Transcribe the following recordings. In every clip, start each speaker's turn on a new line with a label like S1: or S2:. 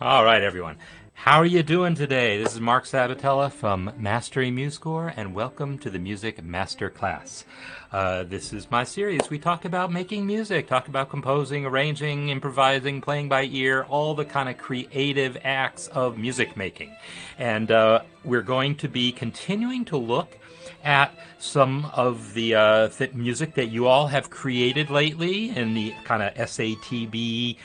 S1: All right, everyone. How are you doing today? This is Marc Sabatella from Mastering MuseScore, and welcome to the Music Masterclass. This is my series. We talk about making music, talk about composing, arranging, improvising, playing by ear, all the kind of creative acts of music making. And we're going to be continuing to look at some of the music that you all have created lately in the kind of SATB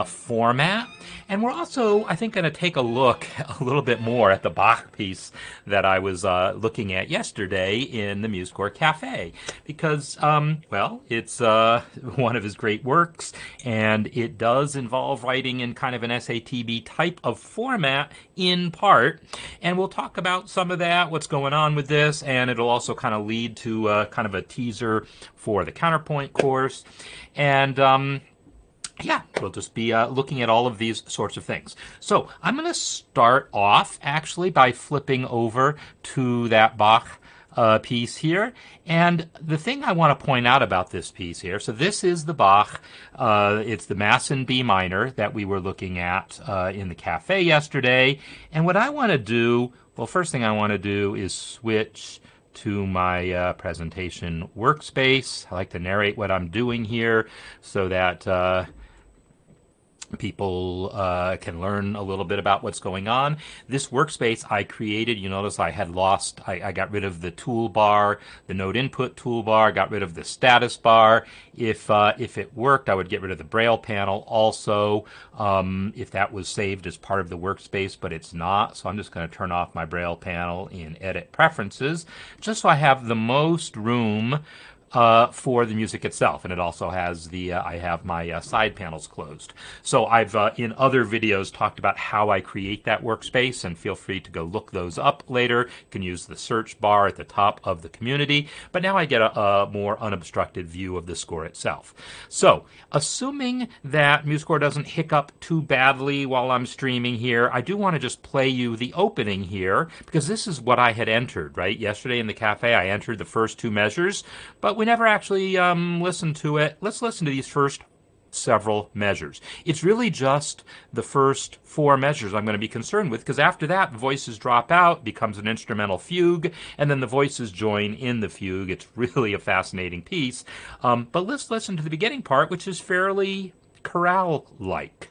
S1: format. And we're also, I think, going to take a look a little bit more at the Bach piece that I was looking at yesterday in the MuseScore Cafe. Because, well, it's one of his great works, and it does involve writing in kind of an SATB type of format in part. And we'll talk about some of that, what's going on with this, and it'll also kind of lead to kind of a teaser for the counterpoint course. And yeah, we'll just be looking at all of these sorts of things. So I'm going to start off actually by flipping over to that Bach piece here. And the thing I want to point out about this piece here, so this is the Bach, it's the Mass in B minor that we were looking at in the cafe yesterday. And what I want to do, well, first thing I want to do is switch to my presentation workspace. I like to narrate what I'm doing here so that people can learn a little bit about what's going on. This workspace I created, you notice I had lost, I got rid of the toolbar, the note input toolbar, got rid of the status bar. If it worked, I would get rid of the Braille panel also, if that was saved as part of the workspace, but it's not. So I'm just going to turn off my Braille panel in Edit Preferences, just so I have the most room for the music itself. And it also has the, I have my side panels closed. So I've, in other videos, talked about how I create that workspace, and feel free to go look those up later. You can use the search bar at the top of the community. But now I get a more unobstructed view of the score itself. So, assuming that MuseScore doesn't hiccup too badly while I'm streaming here, I do want to just play you the opening here, because this is what I had entered, right? Yesterday in the cafe, I entered the first two measures, but we never actually listened to it. Let's listen to these first several measures. It's really just the first four measures I'm going to be concerned with, because after that, the voices drop out, becomes an instrumental fugue, and then the voices join in the fugue. It's really a fascinating piece. But let's listen to the beginning part, which is fairly chorale-like.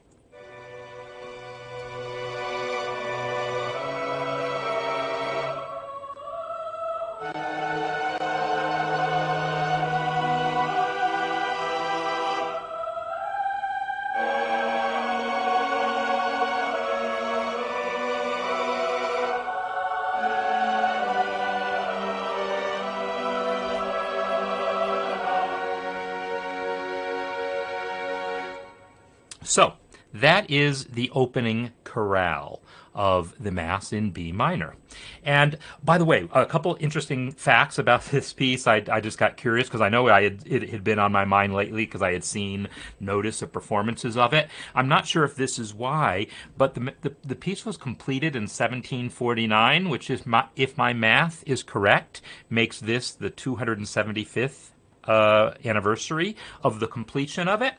S1: So, that is the opening chorale of the Mass in B minor. And by the way, a couple interesting facts about this piece. I just got curious because I know it had been on my mind lately because I had seen notice of performances of it. I'm not sure if this is why, but the piece was completed in 1749, which is, if my math is correct, makes this the 275th anniversary of the completion of it.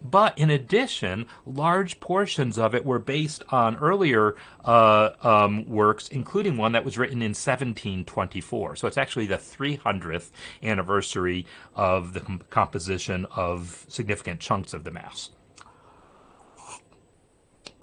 S1: But in addition, large portions of it were based on earlier works, including one that was written in 1724. So it's actually the 300th anniversary of the composition of significant chunks of the Mass.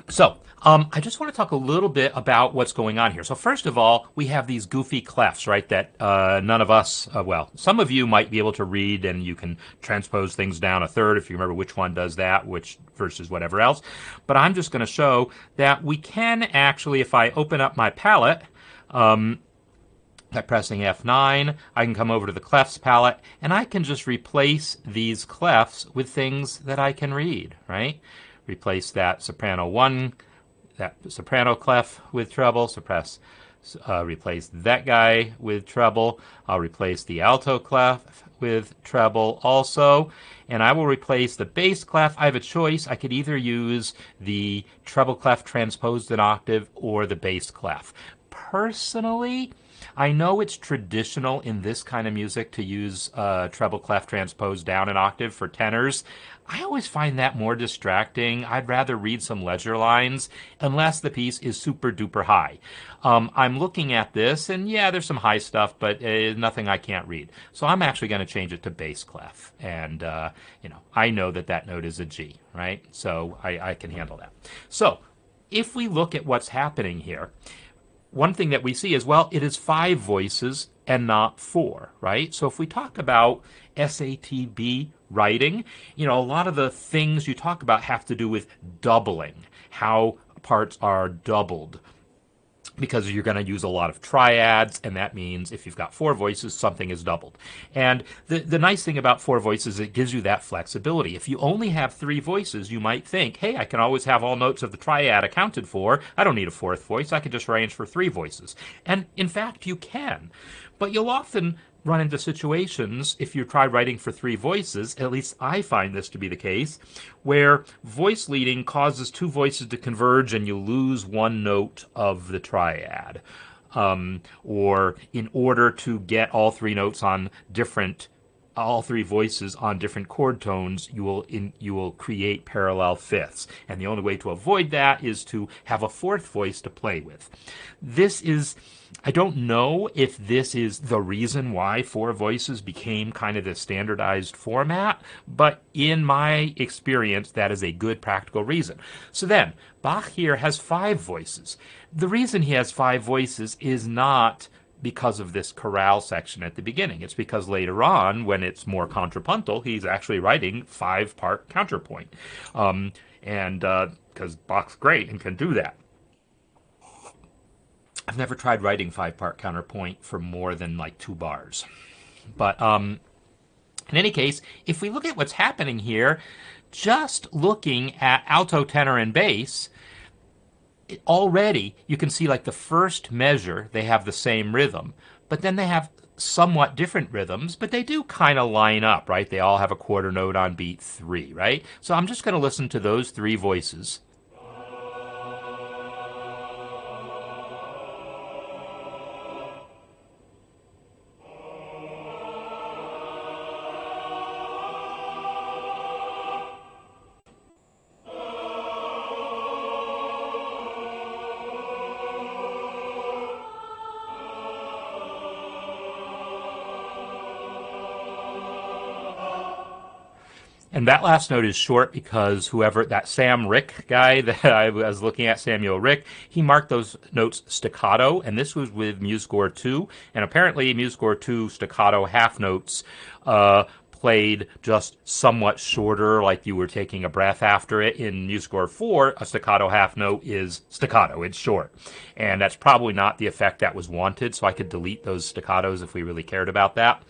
S1: So, I just want to talk a little bit about what's going on here. So first of all, we have these goofy clefs, right, that none of us, well, some of you might be able to read, and you can transpose things down a third if you remember which one does that, which versus whatever else. But I'm just going to show that we can actually, if I open up my palette, by pressing F9, I can come over to the clefs palette, and I can just replace these clefs with things that I can read, right? Replace that soprano 1, that soprano clef with treble, replace that guy with treble. I'll replace the alto clef with treble also, and I will replace the bass clef. I have a choice. I could either use the treble clef transposed an octave or the bass clef. personally, I know it's traditional in this kind of music to use treble clef transposed down an octave for tenors. I always find that more distracting. I'd rather read some ledger lines unless the piece is super duper high. I'm looking at this, and yeah, there's some high stuff, but nothing I can't read. So I'm actually going to change it to bass clef. And, I know that that note is a G, right? So I can handle that. So if we look at what's happening here, one thing that we see is, well, it is 5 voices and not 4, right? So if we talk about SATB writing, a lot of the things you talk about have to do with doubling, how parts are doubled, because you're going to use a lot of triads, and that means if you've got 4 voices, something is doubled. And the nice thing about 4 voices is it gives you that flexibility. If you only have 3 voices, you might think, hey, I can always have all notes of the triad accounted for. I don't need a 4th voice. I can just arrange for 3 voices. And in fact, you can. But you'll often run into situations, if you try writing for 3 voices, at least I find this to be the case, where voice leading causes 2 voices to converge and you lose one note of the triad. Or in order to get all 3 notes on all 3 voices on different chord tones, you will create parallel fifths. And the only way to avoid that is to have a 4th voice to play with. I don't know if this is the reason why 4 voices became kind of the standardized format, but in my experience, that is a good practical reason. So then, Bach here has 5 voices. The reason he has 5 voices is not because of this chorale section at the beginning. It's because later on, when it's more contrapuntal, he's actually writing 5-part counterpoint. Because Bach's great and can do that. I've never tried writing 5-part counterpoint for more than like 2 bars. But in any case, if we look at what's happening here, just looking at alto, tenor, and bass, already you can see like the first measure, they have the same rhythm. But then they have somewhat different rhythms, but they do kind of line up, right? They all have a quarter note on beat 3, right? So I'm just going to listen to those 3 voices. And that last note is short because that Sam Rick guy that I was looking at, Samuel Rick, he marked those notes staccato, and this was with MuseScore 2. And apparently MuseScore 2 staccato half notes played just somewhat shorter, like you were taking a breath after it. In MuseScore 4, a staccato half note is staccato. It's short. And that's probably not the effect that was wanted, so I could delete those staccatos if we really cared about that.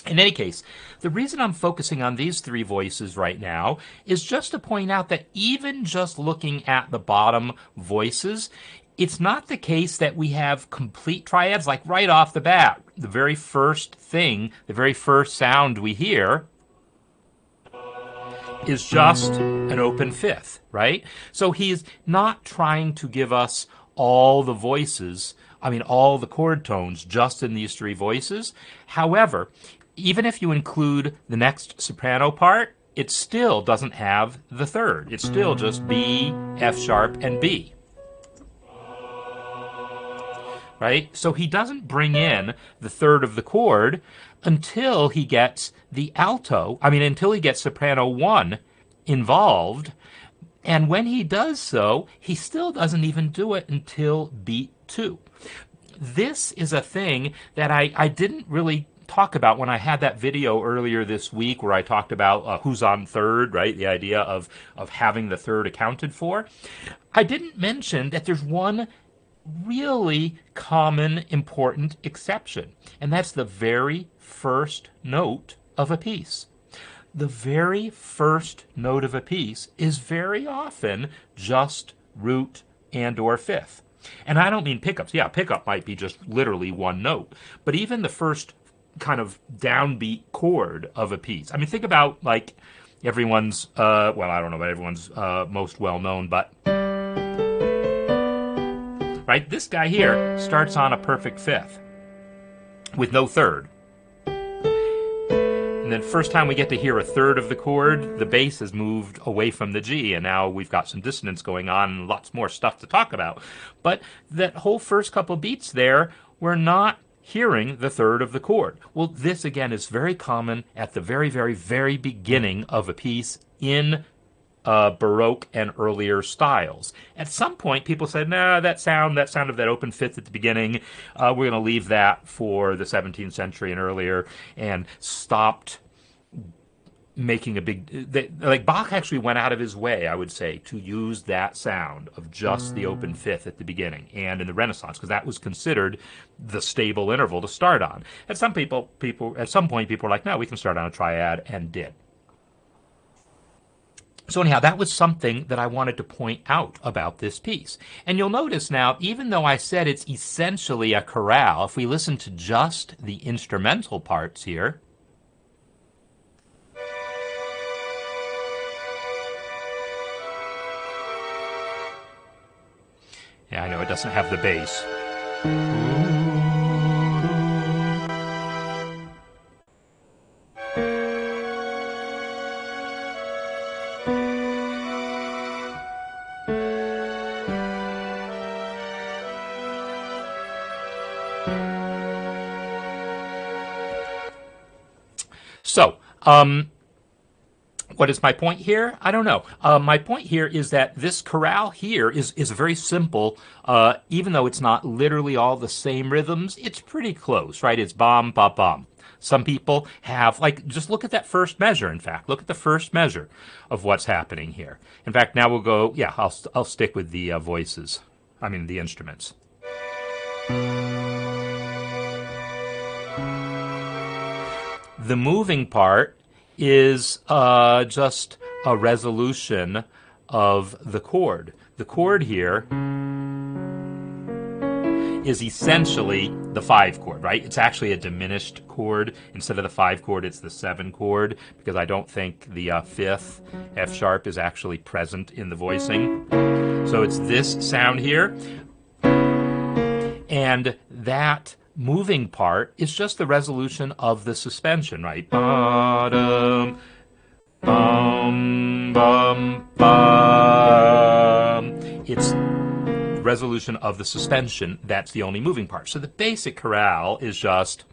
S1: In any case, the reason I'm focusing on these 3 voices right now is just to point out that even just looking at the bottom voices, it's not the case that we have complete triads. Like right off the bat, the very first thing, the very first sound we hear is just an open 5th, right? So he's not trying to give us all the voices, all the chord tones just in these 3 voices. However, even if you include the next soprano part, it still doesn't have the 3rd. It's still just B, F sharp, and B. Right? So he doesn't bring in the 3rd of the chord until he gets the alto, until he gets soprano 1 involved. And when he does so, he still doesn't even do it until beat 2. This is a thing that I didn't really talk about when I had that video earlier this week where I talked about who's on 3rd, right? The idea of having the 3rd accounted for. I didn't mention that there's one really common, important exception, and that's the very first note of a piece. The very first note of a piece is very often just root and or 5th. And I don't mean pickups. Yeah, pickup might be just literally one note. But even the first kind of downbeat chord of a piece. Think about like everyone's, I don't know about everyone's most well-known, but, right, right? This guy here starts on a perfect fifth with no third. And then first time we get to hear a third of the chord, the bass has moved away from the G, and now we've got some dissonance going on and lots more stuff to talk about. But that whole first couple beats there, we're not hearing the third of the chord. Well, this again is very common at the very, very, very beginning of a piece in Baroque and earlier styles. At some point, people said, nah, that sound of that open fifth at the beginning, we're going to leave that for the 17th century and earlier, and stopped making a big... like Bach actually went out of his way, I would say, to use that sound of just the open fifth at the beginning, and in the Renaissance, because that was considered the stable interval to start on. At some point, people were like, no, we can start on a triad, and did. So anyhow, that was something that I wanted to point out about this piece. And you'll notice now, even though I said it's essentially a chorale, if we listen to just the instrumental parts here, yeah, I know it doesn't have the bass. So, what is my point here? I don't know. My point here is that this chorale here is very simple. Even though it's not literally all the same rhythms, it's pretty close, right? It's bom, ba, bom. Some people have, like, just look at that first measure, in fact. Look at the first measure of what's happening here. In fact, now we'll go, yeah, I'll stick with the voices. I mean, the instruments. The moving part is just a resolution of the chord. The chord here is essentially the 5 chord, right? It's actually a diminished chord. Instead of the 5 chord, it's the 7 chord, because I don't think the 5th F sharp is actually present in the voicing. So it's this sound here, and that moving part is just the resolution of the suspension, right? Ba-dum, bum, bum, bum. It's the resolution of the suspension. That's the only moving part. So the basic chorale is just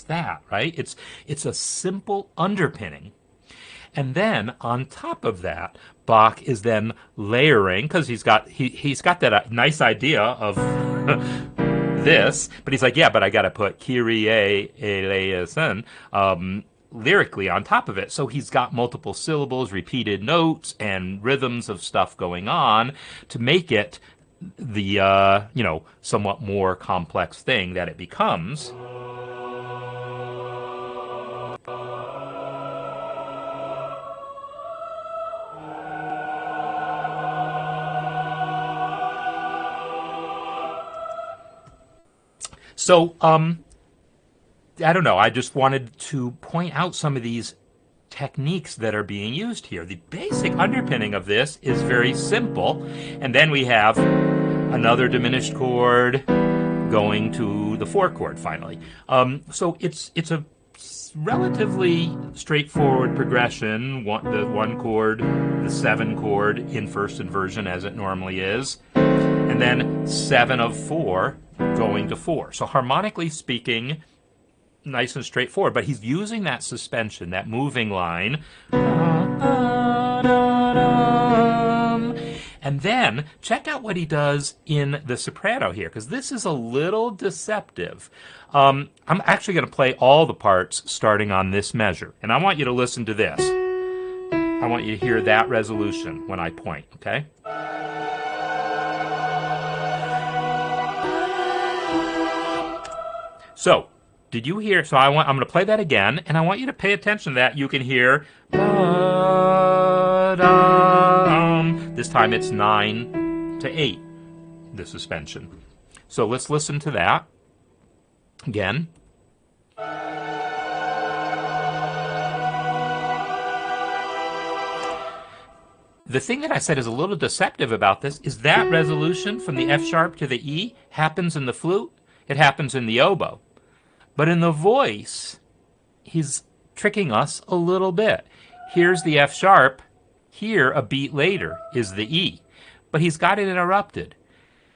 S1: that, right? It's a simple underpinning. And then on top of that, Bach is then layering, because he's got that nice idea of this, but he's like, yeah, but I got to put Kyrie eleison lyrically on top of it. So he's got multiple syllables, repeated notes, and rhythms of stuff going on to make it the somewhat more complex thing that it becomes. So, I don't know, I just wanted to point out some of these techniques that are being used here. The basic underpinning of this is very simple, and then we have another diminished chord going to the 4 chord finally. So it's a relatively straightforward progression, the 1 chord, the 7 chord in first inversion as it normally is, and then 7 of 4 going to 4. So harmonically speaking, nice and straightforward, but he's using that suspension, that moving line. And then check out what he does in the soprano here, because this is a little deceptive. I'm actually going to play all the parts starting on this measure, and I want you to listen to this. I want you to hear that resolution when I point, okay? So, did you hear? So I'm going to play that again, and I want you to pay attention to that. You can hear. This time it's 9 to 8, the suspension. So let's listen to that again. The thing that I said is a little deceptive about this is that resolution from the F sharp to the E happens in the flute, it happens in the oboe. But in the voice, he's tricking us a little bit. Here's the F sharp, here a beat later is the E. But he's got it interrupted.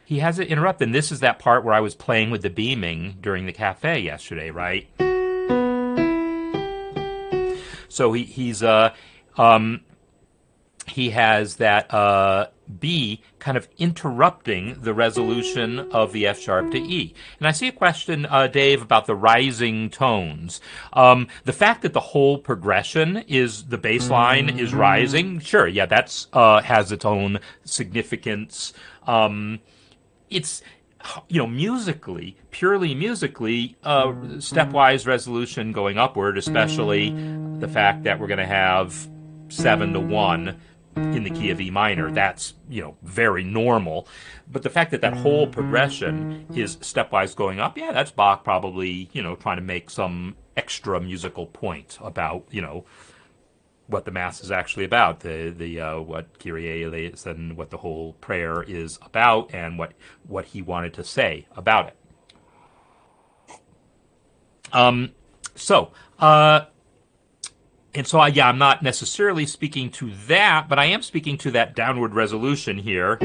S1: He has it interrupted. And this is that part where I was playing with the beaming during the cafe yesterday, right? So he has that B kind of interrupting the resolution of the F sharp to E. And I see a question, Dave, about the rising tones. The fact that the whole progression is the bass line is rising, sure, yeah, that's has its own significance. It's musically, purely musically, stepwise resolution going upward, especially the fact that we're going to have 7-1 in the key of E minor. That's, very normal. But the fact that that whole progression is stepwise going up, yeah, that's Bach probably, trying to make some extra musical point about, what the Mass is actually about, the what Kyrie eleison and what the whole prayer is about, and what he wanted to say about it. I'm not necessarily speaking to that, but I am speaking to that downward resolution here.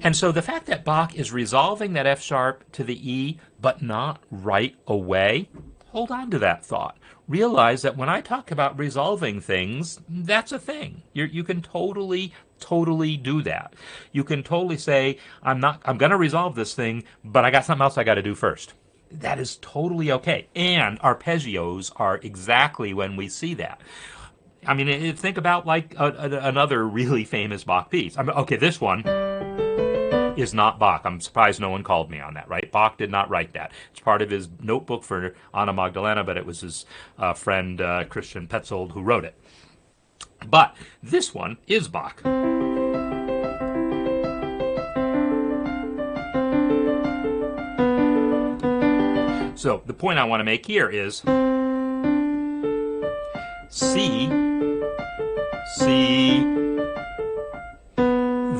S1: And so the fact that Bach is resolving that F sharp to the E, but not right away, hold on to that thought. Realize that when I talk about resolving things, that's a thing. You can totally do that. You can totally say, I'm going to resolve this thing, but I got something else I got to do first. That is totally okay. And arpeggios are exactly when we see that. I mean, think about like another really famous Bach piece. Okay, this one is not Bach. I'm surprised no one called me on that, right? Bach did not write that. It's part of his notebook for Anna Magdalena, but it was his friend Christian Petzold who wrote it. But this one is Bach. So the point I want to make here is C,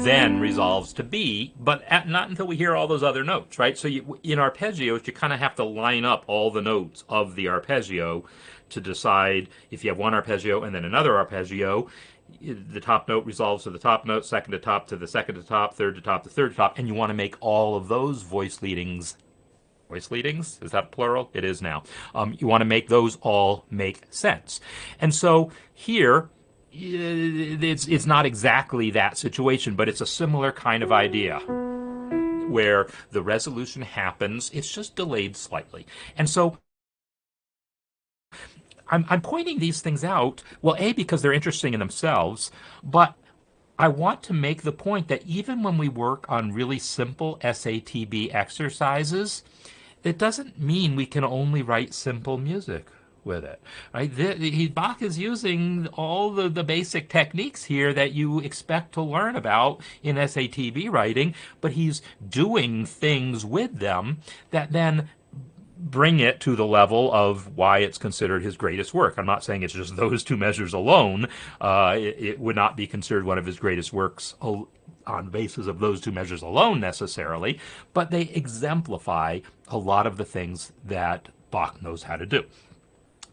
S1: then resolves to B, but not until we hear all those other notes, right? So in arpeggios, you kind of have to line up all the notes of the arpeggio to decide if you have one arpeggio and then another arpeggio. The top note resolves to the top note, second to top to the second to top, third to top to third to top, and you want to make all of those voice leadings, is that plural? It is now. You want to make those all make sense. And so here, it's not exactly that situation, but it's a similar kind of idea where the resolution happens, it's just delayed slightly. And so I'm pointing these things out, well, A, because they're interesting in themselves, but I want to make the point that even when we work on really simple SATB exercises, it doesn't mean we can only write simple music with it, right? Bach is using all the basic techniques here that you expect to learn about in SATB writing, but he's doing things with them that then bring it to the level of why it's considered his greatest work. I'm not saying it's just those two measures alone. It would not be considered one of his greatest works on the basis of those two measures alone necessarily, but they exemplify a lot of the things that Bach knows how to do.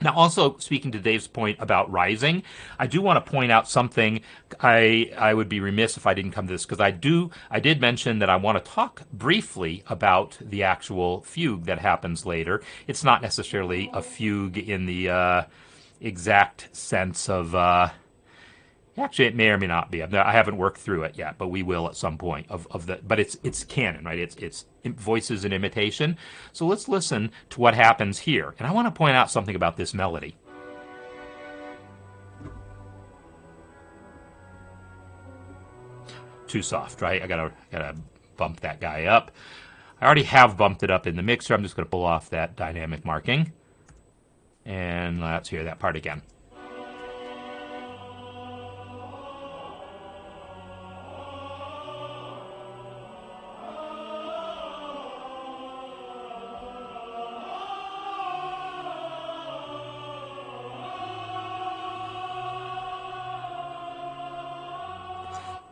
S1: Now, also speaking to Dave's point about rising, I do want to point out something. I would be remiss if I didn't come to this, because I did mention that I want to talk briefly about the actual fugue that happens later. It's not necessarily a fugue in the exact sense of actually, it may or may not be. I haven't worked through it yet, but we will at some point. But it's canon, right? It's voices and imitation. So let's listen to what happens here. And I want to point out something about this melody. Too soft, right? I gotta bump that guy up. I already have bumped it up in the mixer. I'm just going to pull off that dynamic marking, and let's hear that part again.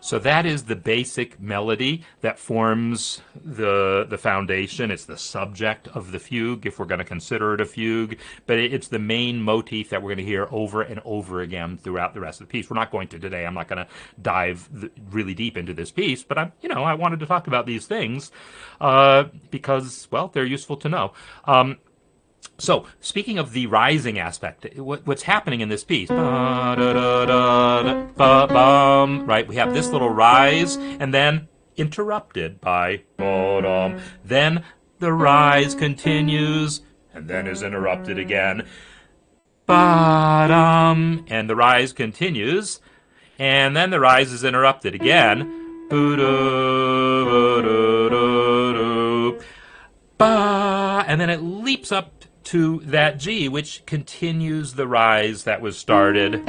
S1: So that is the basic melody that forms the foundation. It's the subject of the fugue, if we're going to consider it a fugue. But it's the main motif that we're going to hear over and over again throughout the rest of the piece. We're not going to today. I'm not going to dive really deep into this piece. But I wanted to talk about these things because, well, they're useful to know. So, speaking of the rising aspect, what's happening in this piece, right? We have this little rise, and then interrupted by then the rise continues, and then is interrupted again, and the rise continues, and then the rise is interrupted again, and then it leaps up to that G, which continues the rise that was started.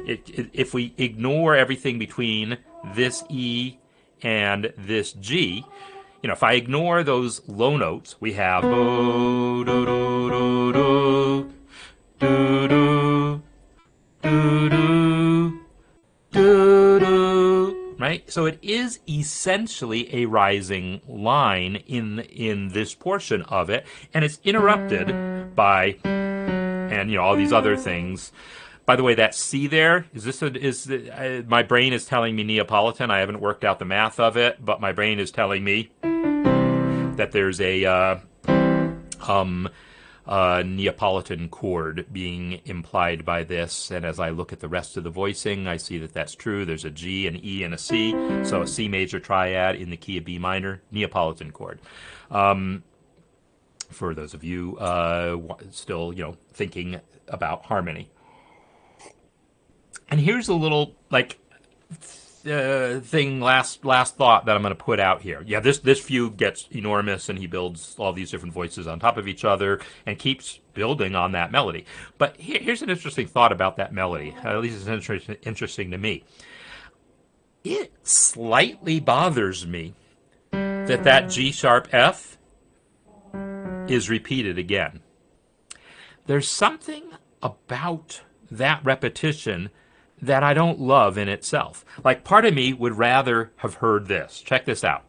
S1: If we ignore everything between this E and this G, if I ignore those low notes, we have do do do do do do do do do do. Right? So it is essentially a rising line in this portion of it, and it's interrupted by, and all these other things. By the way, that C there, my brain is telling me Neapolitan. I haven't worked out the math of it, but my brain is telling me that there's a Neapolitan chord being implied by this, and as I look at the rest of the voicing, I see that that's true. There's a G, an E, and a C, so a C major triad in the key of B minor, Neapolitan chord. For those of you still, thinking about harmony. And here's a little, thing, last thought that I'm going to put out here. Yeah, this fugue gets enormous, and he builds all these different voices on top of each other and keeps building on that melody. But here's an interesting thought about that melody. At least it's interesting to me. It slightly bothers me that G sharp F is repeated again. There's something about that repetition that I don't love in itself. Like, part of me would rather have heard this. Check this out.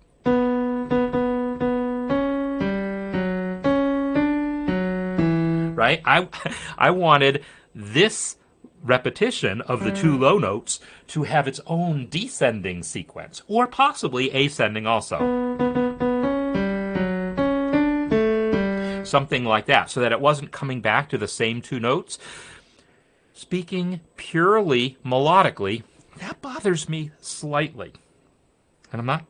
S1: Right? I wanted this repetition of the two low notes to have its own descending sequence, or possibly ascending also. Something like that, so that it wasn't coming back to the same two notes. Speaking purely melodically, that bothers me slightly. And I'm not,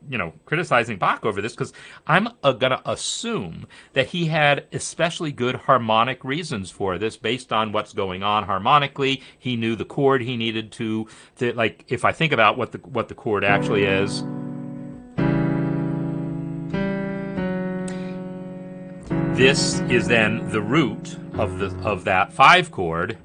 S1: criticizing Bach over this, because I'm going to assume that he had especially good harmonic reasons for this based on what's going on harmonically. He knew the chord he needed to if I think about what the chord actually is. This is then the root of that 5 chord.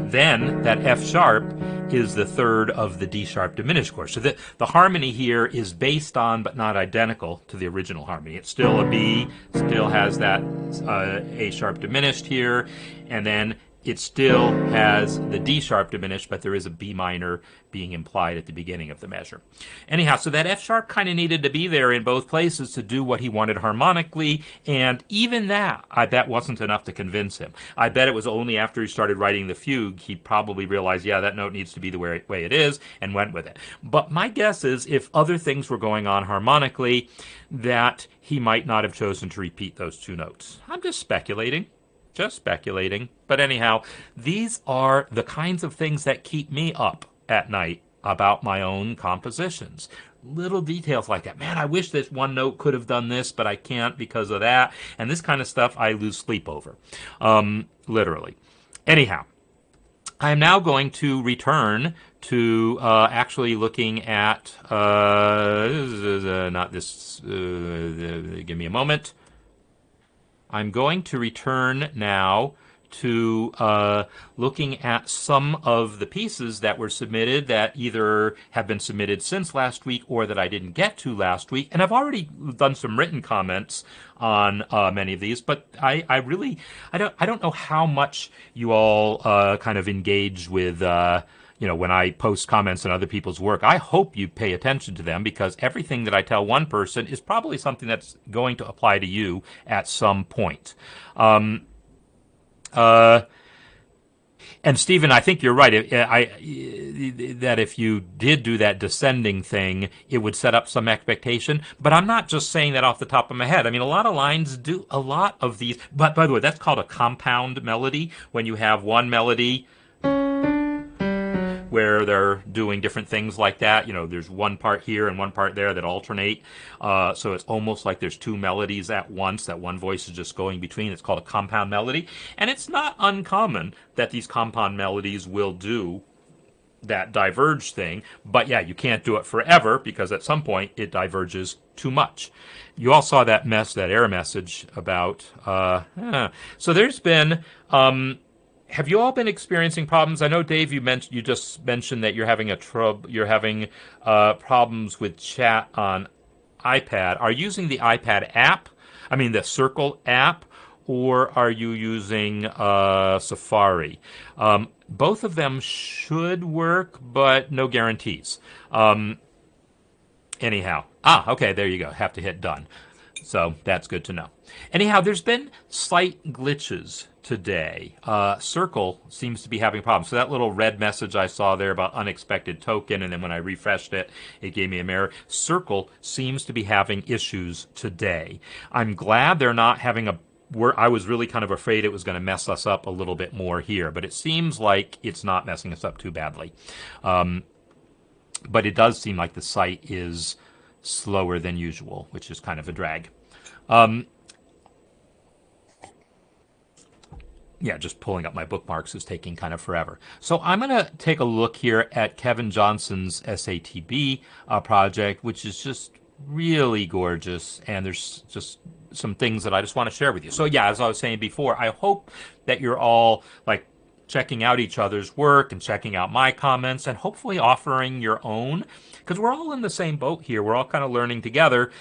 S1: Then that F sharp is the third of the D sharp diminished chord. So the harmony here is based on, but not identical to the original harmony. It's still a B, still has that A sharp diminished here, and then it still has the D sharp diminished, but there is a B minor being implied at the beginning of the measure. Anyhow, so that F sharp kind of needed to be there in both places to do what he wanted harmonically, and even that, I bet, wasn't enough to convince him. I bet it was only after he started writing the fugue he probably realized, yeah, that note needs to be the way it is, and went with it. But my guess is, if other things were going on harmonically, that he might not have chosen to repeat those two notes. I'm just speculating. But anyhow, these are the kinds of things that keep me up at night about my own compositions. Little details like that. Man, I wish this one note could have done this, but I can't because of that. And this kind of stuff I lose sleep over. Literally. Anyhow, I'm now going to return to actually looking at, not this, give me a moment. I'm going to return now to looking at some of the pieces that were submitted that either have been submitted since last week or that I didn't get to last week. And I've already done some written comments on many of these, but I don't know how much you all kind of engage with when I post comments on other people's work. I hope you pay attention to them, because everything that I tell one person is probably something that's going to apply to you at some point. And Stephen, I think you're right. That if you did do that descending thing, it would set up some expectation. But I'm not just saying that off the top of my head. I mean, a lot of lines do a lot of these. But by the way, that's called a compound melody, when you have one melody where they're doing different things like that. There's one part here and one part there that alternate. So it's almost like there's two melodies at once that one voice is just going between. It's called a compound melody. And it's not uncommon that these compound melodies will do that diverge thing. But yeah, you can't do it forever, because at some point it diverges too much. You all saw that error message about... So there's been... have you all been experiencing problems? I know, Dave, you just mentioned that you're having problems with chat on iPad. Are you using the iPad app? I mean, the Circle app, or are you using Safari? Both of them should work, but no guarantees. Anyhow, okay, there you go. Have to hit done. So that's good to know. Anyhow, there's been slight glitches today. Circle seems to be having problems. So that little red message I saw there about unexpected token, and then when I refreshed it, it gave me an error. Circle seems to be having issues today. I'm glad they're not having I was really kind of afraid it was going to mess us up a little bit more here, but it seems like it's not messing us up too badly. But it does seem like the site is slower than usual, which is kind of a drag. Yeah, just pulling up my bookmarks is taking kind of forever. So I'm going to take a look here at Kevin Johnson's SATB project, which is just really gorgeous, and there's just some things that I just want to share with you. So yeah, as I was saying before, I hope that you're all like checking out each other's work and checking out my comments and hopefully offering your own, because we're all in the same boat here. We're all kind of learning together.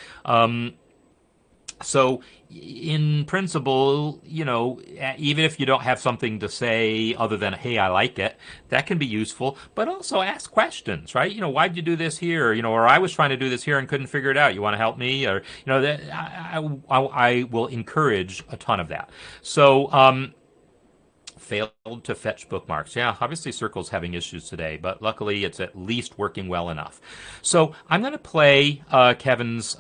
S1: So in principle, even if you don't have something to say other than, hey, I like it, that can be useful. But also ask questions, right? Why'd you do this here? Or I was trying to do this here and couldn't figure it out. You want to help me? Or, I will encourage a ton of that. So, failed to fetch bookmarks. Yeah, obviously Circle's having issues today, but luckily it's at least working well enough. So I'm going to play Kevin's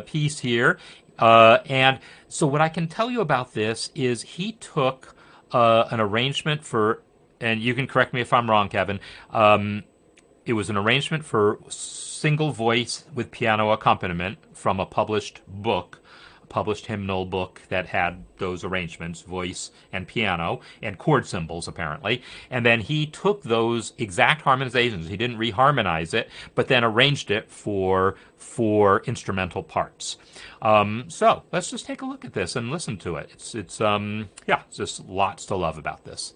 S1: piece here. And so what I can tell you about this is he took an arrangement for, and you can correct me if I'm wrong, Kevin, it was an arrangement for single voice with piano accompaniment from a published hymnal book that had those arrangements, voice and piano, and chord symbols, apparently. And then he took those exact harmonizations. He didn't reharmonize it, but then arranged it for instrumental parts. So let's just take a look at this and listen to it. It's just lots to love about this.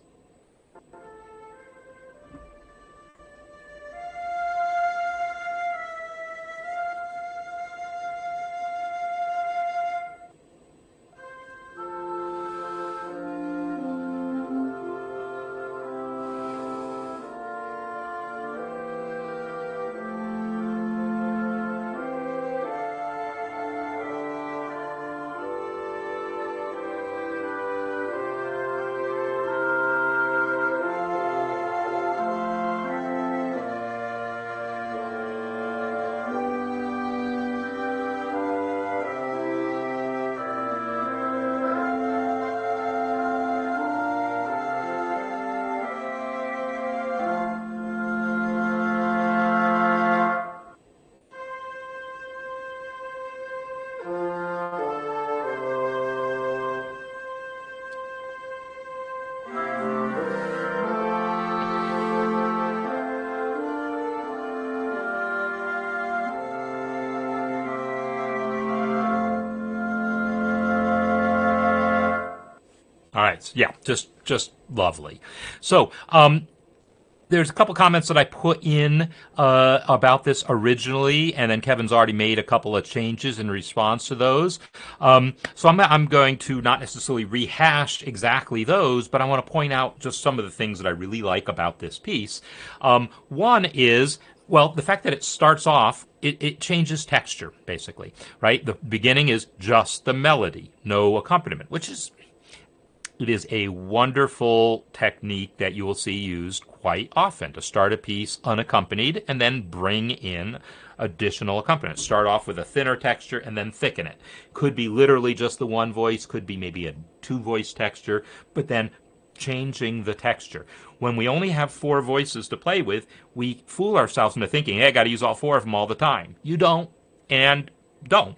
S1: All right. So, yeah, just lovely. So, there's a couple comments that I put in about this originally, and then Kevin's already made a couple of changes in response to those. So I'm going to not necessarily rehash exactly those, but I want to point out just some of the things that I really like about this piece. One is, well, the fact that it starts off, it changes texture, basically, right? The beginning is just the melody, no accompaniment, which is it is a wonderful technique that you will see used quite often to start a piece unaccompanied and then bring in additional accompaniment. Start off with a thinner texture and then thicken it. Could be literally just the one voice, could be maybe a two voice texture, but then changing the texture. When we only have four voices to play with, we fool ourselves into thinking, hey, I got to use all four of them all the time. You don't, and don't.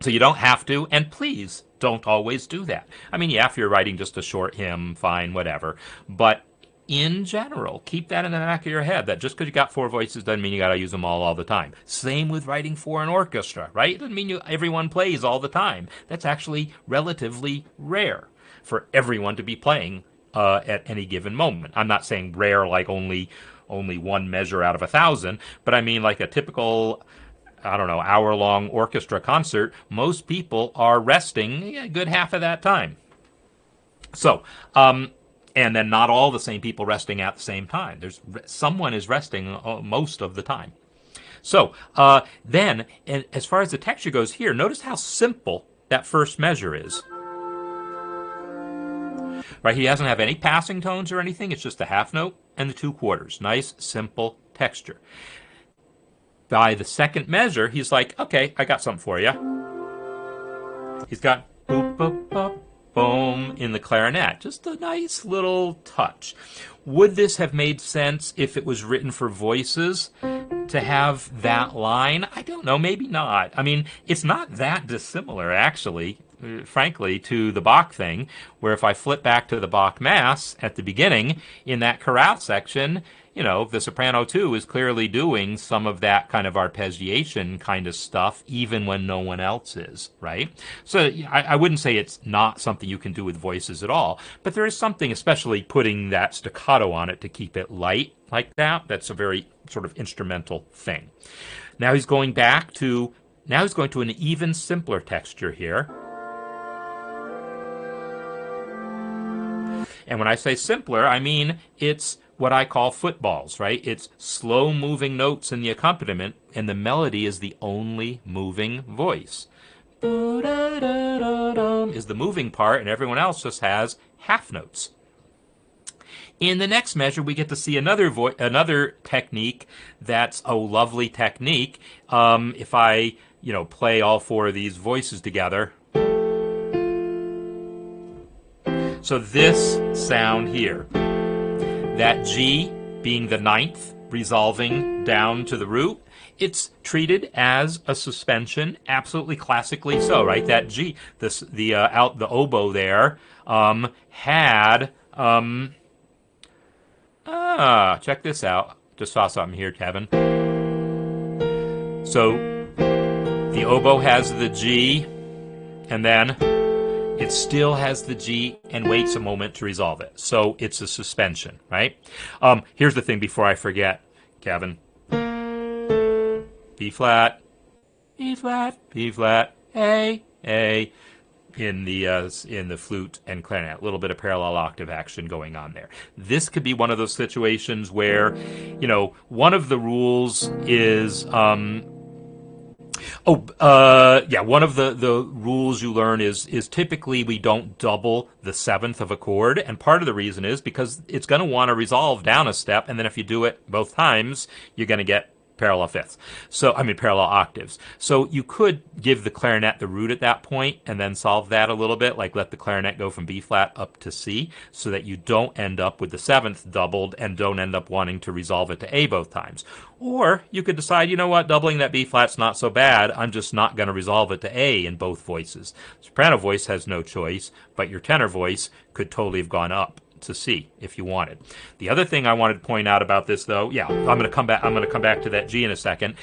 S1: So you don't have to, and please don't always do that. I mean, yeah, if you're writing just a short hymn, fine, whatever. But in general, keep that in the back of your head, that just because you got four voices doesn't mean you got to use them all the time. Same with writing for an orchestra, right? It doesn't mean everyone plays all the time. That's actually relatively rare for everyone to be playing at any given moment. I'm not saying rare like only one measure out of 1,000, but I mean like a typical, I don't know, hour-long orchestra concert, most people are resting a good half of that time. So, and then not all the same people resting at the same time. Someone is resting most of the time. So then, and as far as the texture goes here, notice how simple that first measure is. Right, he doesn't have any passing tones or anything. It's just the half note and the two quarters. Nice, simple texture. By the second measure, he's like, okay, I got something for you. He's got boop, boop, boop, boom in the clarinet. Just a nice little touch. Would this have made sense if it was written for voices to have that line? I don't know, maybe not. I mean, it's not that dissimilar, actually, frankly, to the Bach thing, where if I flip back to the Bach Mass at the beginning, in that chorale section, you know, the soprano too is clearly doing some of that kind of arpeggiation kind of stuff, even when no one else is, right? So I wouldn't say it's not something you can do with voices at all, but there is something, especially putting that staccato on it to keep it light like that. That's a very sort of instrumental thing. Now he's going to an even simpler texture here. And when I say simpler, I mean it's what I call footballs, right? It's slow moving notes in the accompaniment, and the melody is the only moving voice. Is the moving part, and everyone else just has half notes. In the next measure, we get to see another technique that's a lovely technique. If I, play all four of these voices together. So this sound here, that G being the ninth, resolving down to the root, it's treated as a suspension, absolutely classically so, right? That G, the oboe there, had, check this out. Just saw something here, Kevin. So the oboe has the G, and then it still has the G and waits a moment to resolve it. So it's a suspension, right? Here's the thing before I forget, Kevin. B flat, B flat, B flat, A, in the flute and clarinet. A little bit of parallel octave action going on there. This could be one of those situations where, one of the rules is one of the rules you learn is typically we don't double the seventh of a chord, and part of the reason is because it's going to want to resolve down a step, and then if you do it both times, you're going to get parallel octaves. So you could give the clarinet the root at that point and then solve that a little bit, like let the clarinet go from B flat up to C, so that you don't end up with the seventh doubled and don't end up wanting to resolve it to A both times. Or you could decide, doubling that B flat's not so bad, I'm just not going to resolve it to A in both voices. Soprano voice has no choice, but your tenor voice could totally have gone up to C if you wanted. The other thing I wanted to point out about this, though, I'm going to come back to that G in a second.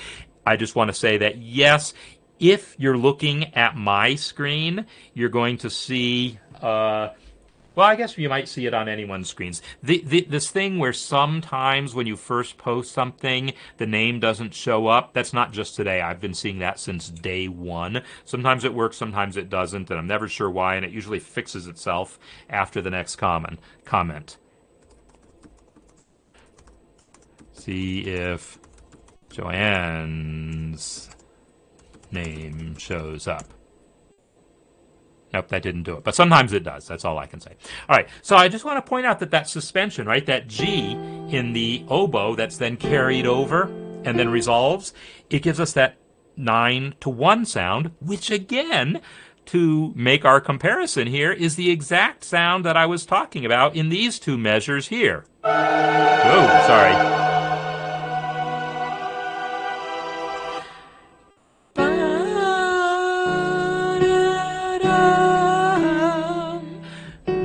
S1: I just want to say that yes, if you're looking at my screen, you're going to see Well, I guess you might see it on anyone's screens. This thing where sometimes when you first post something, the name doesn't show up, that's not just today. I've been seeing that since day one. Sometimes it works, sometimes it doesn't, and I'm never sure why, and it usually fixes itself after the next comment. See if Joanne's name shows up. Nope, that didn't do it. But sometimes it does. That's all I can say. All right, so I just want to point out that suspension, right, that G in the oboe that's then carried over and then resolves, it gives us that 9-to-1 sound, which again, to make our comparison here, is the exact sound that I was talking about in these two measures here. Whoa, sorry.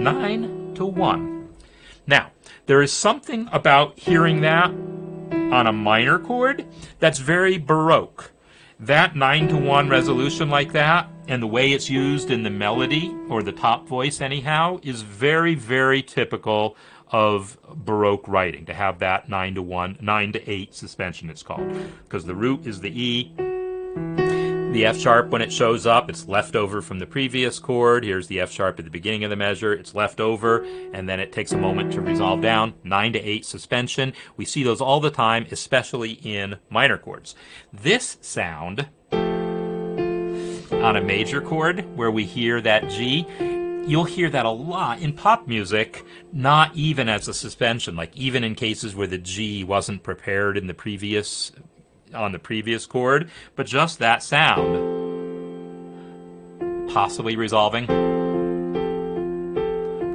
S1: 9-to-1. Now, there is something about hearing that on a minor chord that's very Baroque. That 9-to-1 resolution like that, and the way it's used in the melody, or the top voice anyhow, is very, very typical of Baroque writing, to have that 9-to-1, 9-to-8 suspension it's called. Because the root is the E. The F sharp, when it shows up, it's left over from the previous chord. Here's the F sharp at the beginning of the measure. It's left over, and then it takes a moment to resolve down. 9-to-8 suspension. We see those all the time, especially in minor chords. This sound on a major chord, where we hear that G, you'll hear that a lot in pop music, not even as a suspension, like even in cases where the G wasn't prepared in the previous on the previous chord, but just that sound possibly resolving.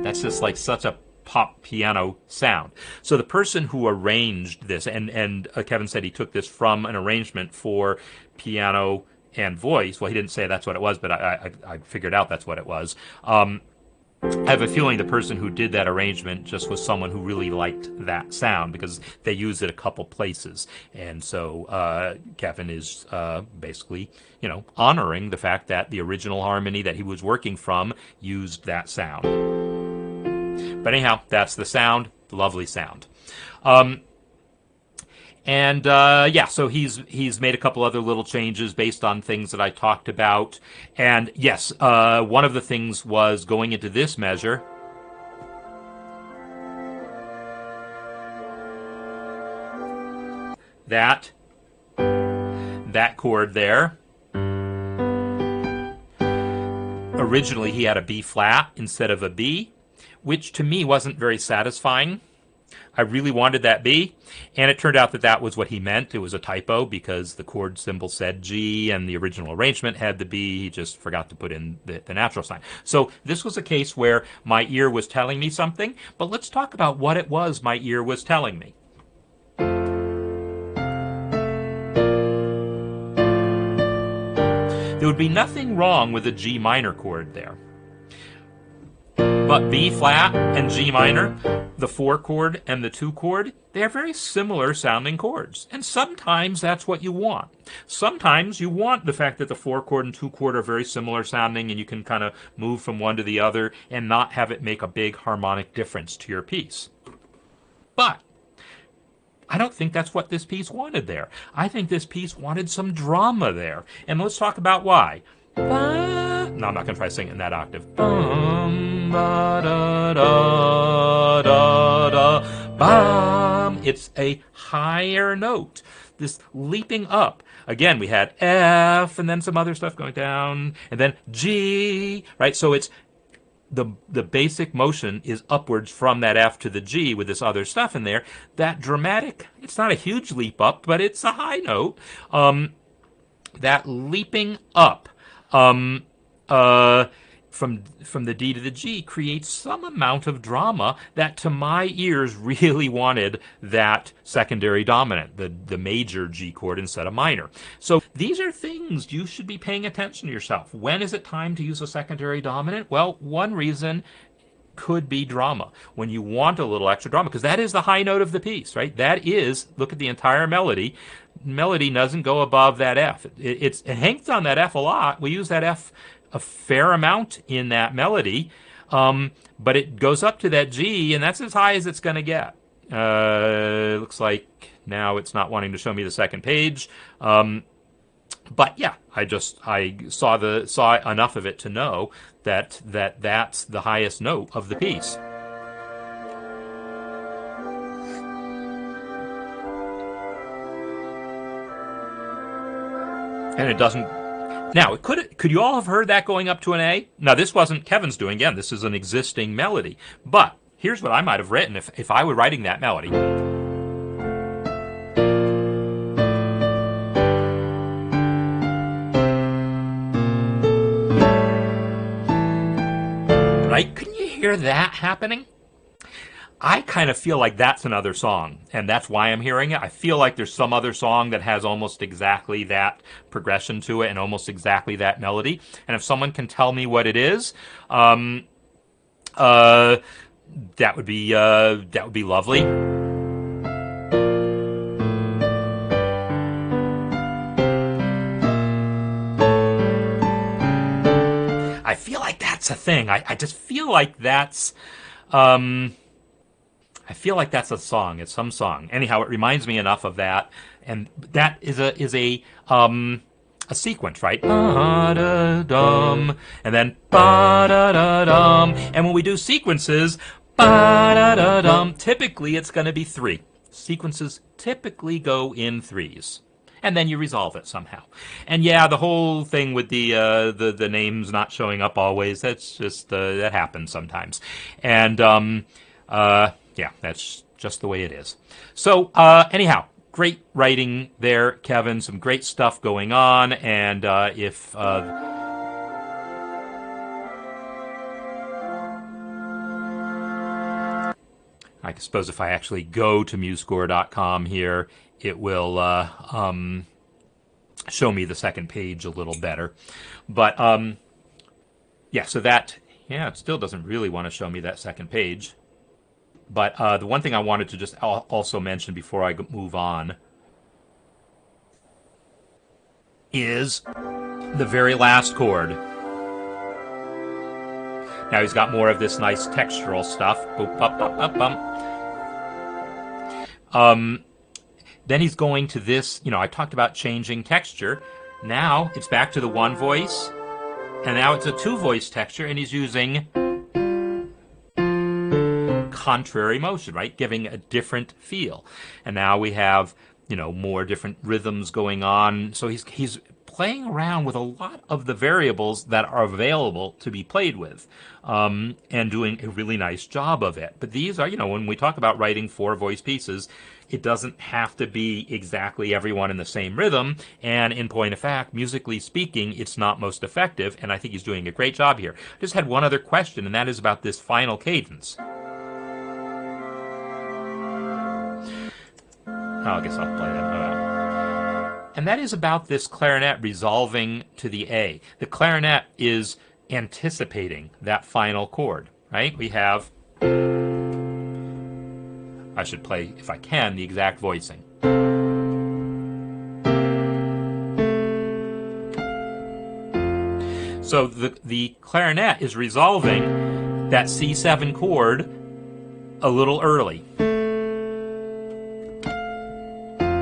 S1: That's just like such a pop piano sound. So the person who arranged this, and Kevin said he took this from an arrangement for piano and voice. Well, he didn't say that's what it was, but I figured out that's what it was. I have a feeling the person who did that arrangement just was someone who really liked that sound, because they used it a couple places. And so Kevin is basically, honoring the fact that the original harmony that he was working from used that sound. But anyhow, that's the sound. Lovely sound. So he's made a couple other little changes based on things that I talked about. And yes, one of the things was going into this measure. That chord there. Originally he had a B flat instead of a B, which to me wasn't very satisfying. I really wanted that B, and it turned out that was what he meant. It was a typo, because the chord symbol said G and the original arrangement had the B. He just forgot to put in the natural sign. So this was a case where my ear was telling me something, but let's talk about what it was my ear was telling me. There would be nothing wrong with a G minor chord there. But B flat and G minor, the 4 chord and the 2 chord, they are very similar sounding chords. And sometimes that's what you want. Sometimes you want the fact that the 4 chord and 2 chord are very similar sounding, and you can kind of move from one to the other and not have it make a big harmonic difference to your piece. But I don't think that's what this piece wanted there. I think this piece wanted some drama there. And let's talk about why. No, I'm not going to try to sing it in that octave. Bum, ba, da, da, da, da, bum. It's a higher note. This leaping up. Again, we had F and then some other stuff going down, and then G, right? So it's the basic motion is upwards from that F to the G with this other stuff in there. That dramatic, it's not a huge leap up, but it's a high note. That leaping up from the D to the G creates some amount of drama that to my ears really wanted that secondary dominant, the major G chord instead of minor. So these are things you should be paying attention to yourself. When is it time to use a secondary dominant? Well, one reason could be drama. When you want a little extra drama, because that is the high note of the piece, right? That is, look at the entire melody. Melody doesn't go above that F. It hangs on that F a lot. We use that F a fair amount in that melody. But it goes up to that G, and that's as high as it's going to get. Looks like now it's not wanting to show me the second page. But yeah, I saw enough of it to know that's the highest note of the piece. And it doesn't. Now, could you all have heard that going up to an A? Now, this wasn't Kevin's doing. Again, this is an existing melody. But here's what I might have written if I were writing that melody. Right? Couldn't you hear that happening? I kind of feel like that's another song, and that's why I'm hearing it. I feel like there's some other song that has almost exactly that progression to it and almost exactly that melody. And if someone can tell me what it is, that would be lovely. I feel like that's a thing. I just feel like that's. I feel like that's a song. It's some song. Anyhow, it reminds me enough of that, and that is a sequence, right? Ba-da-dum, and then ba-da-da-dum. And when we do sequences, ba-da-da-dum, typically it's going to be 3. Sequences typically go in 3s. And then you resolve it somehow. And yeah, the whole thing with the names not showing up always, that's just, that happens sometimes. And, yeah, that's just the way it is. So, anyhow, great writing there, Kevin. Some great stuff going on. And if I suppose if I actually go to MuseScore.com here, it will show me the second page a little better. But yeah, so that, yeah, it still doesn't really want to show me that second page. But the one thing I wanted to just also mention before I move on is the very last chord. Now he's got more of this nice textural stuff. Boop, bop, bop, bop, bum. Then he's going to this, I talked about changing texture. Now it's back to the one voice, and now it's a 2-voice texture, and he's using contrary motion, right? Giving a different feel. And now we have, more different rhythms going on. So he's playing around with a lot of the variables that are available to be played with, and doing a really nice job of it. But these are, when we talk about writing 4-voice pieces, it doesn't have to be exactly everyone in the same rhythm. And in point of fact, musically speaking, it's not most effective. And I think he's doing a great job here. I just had one other question, and that is about this final cadence. I guess I'll play that. And that is about this clarinet resolving to the A. The clarinet is anticipating that final chord, right? We have, I should play, if I can, the exact voicing. So the clarinet is resolving that C7 chord a little early.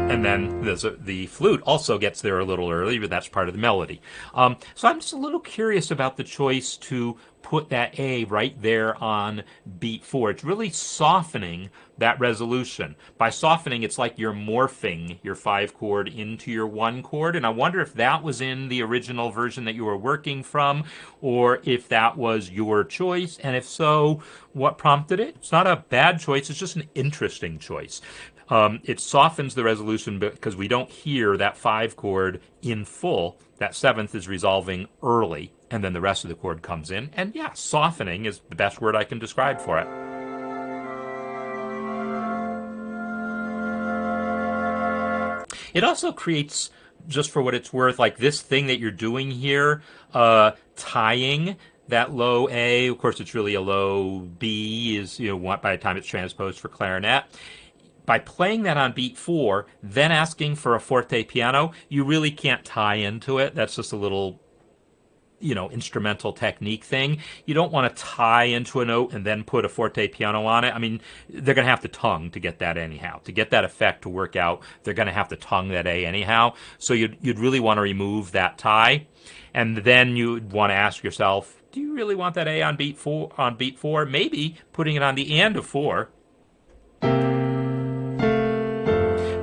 S1: And then the flute also gets there a little early, but that's part of the melody. So I'm just a little curious about the choice to put that A right there on beat 4. It's really softening that resolution. By softening, it's like you're morphing your 5 chord into your 1 chord. And I wonder if that was in the original version that you were working from, or if that was your choice. And if so, what prompted it? It's not a bad choice. It's just an interesting choice. It softens the resolution because we don't hear that 5 chord in full. That 7th is resolving early, and then the rest of the chord comes in. And yeah, softening is the best word I can describe for it. It also creates, just for what it's worth, like this thing that you're doing here, tying that low A. Of course, it's really a low B, is by the time it's transposed for clarinet. By playing that on beat 4, then asking for a forte piano, you really can't tie into it. That's just a little instrumental technique thing. You don't want to tie into a note and then put a forte piano on it. I mean, they're going to have to tongue to get that anyhow. To get that effect to work out, they're going to have to tongue that A anyhow. So you'd really want to remove that tie, and then you'd want to ask yourself, do you really want that A on beat four? On beat four, maybe putting it on the and of four.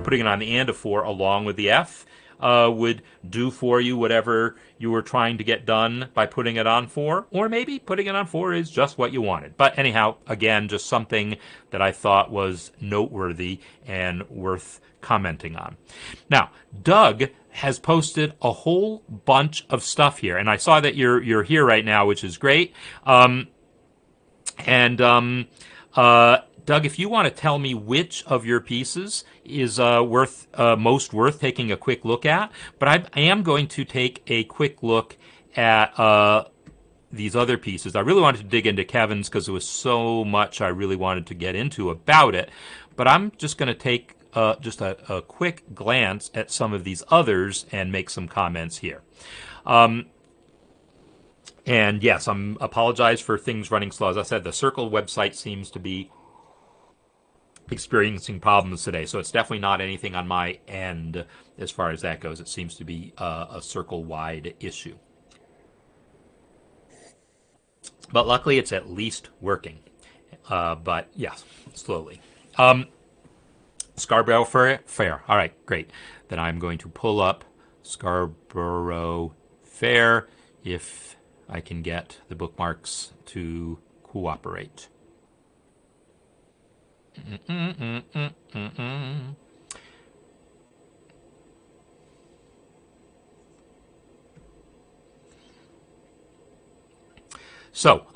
S1: Putting it on the and of four along with the F would do for you whatever you were trying to get done by putting it on four, or maybe putting it on four is just what you wanted. But anyhow, again, just something that I thought was noteworthy and worth commenting on. Now, Doug has posted a whole bunch of stuff here, and I saw that you're here right now, which is great. Doug, if you want to tell me which of your pieces is most worth taking a quick look at, but I am going to take a quick look at these other pieces. I really wanted to dig into Kevin's because there was so much I really wanted to get into about it, but I'm just going to take just a quick glance at some of these others and make some comments here. And yes, apologize for things running slow. As I said, the Circle website seems to be experiencing problems today, so it's definitely not anything on my end as far as that goes. It seems to be a Circle-wide issue. But luckily, it's at least working. But yes, slowly. Scarborough Fair. All right, great. Then I'm going to pull up Scarborough Fair if I can get the bookmarks to cooperate. So,